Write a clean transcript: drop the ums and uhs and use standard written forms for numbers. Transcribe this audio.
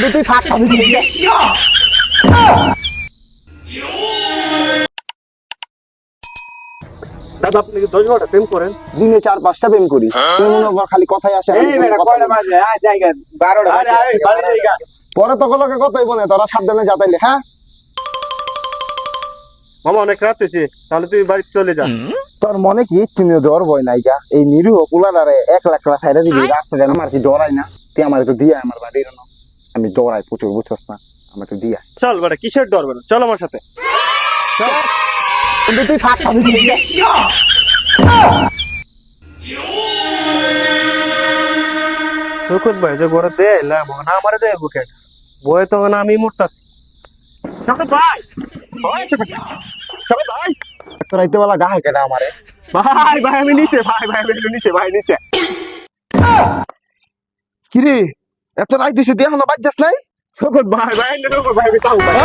তুই থাক আমি দাদা আপনি কি 10-12টা প্রেম করেন? দিনে 4-5টা প্রেম করি। তুই মনে কর খালি কথাই আসে। পরে তো কলকে কতই বনে তোরা সাবধানে যাতাইলে। হ্যাঁ মামা অনেক রাত হয়েছে, তাহলে তুই বাড়ি চলে যা। তোর মনে কি তুমিও ডর ভয় নাই গা? এই নিরীহ পোলারে 1 লাখ খাইরা দিবি রাস্তায়। আমার কি ডরাই না? তুই আমার তো দিয়া আমার বাড়ির না, আমি ডরাই প্রচুর, বুঝছস না? আমার তো দিয়া। চল বেটা, কিসের ডর বেটা, চল আমার সাথে। কিন্তু তুই থাক আমি সুকুত ভাই যে ঘরে দে এলাম, না আমারে দে বুকে বয়ে তো না আমি মরতাছি। সুকুত ভাই, সুকুত ভাই, রাইতে বেলা গায়ে কেটা আমারে। ভাই ভাই আমি নিচে, ভাই ভাই আমি নিচে, ভাই নিচে। কিরে এত রাইত দিছে তুই এখনো বাজ যাস নাই? সুকুত ভাই ভাই সুকুত ভাই আমি তাও ভাই।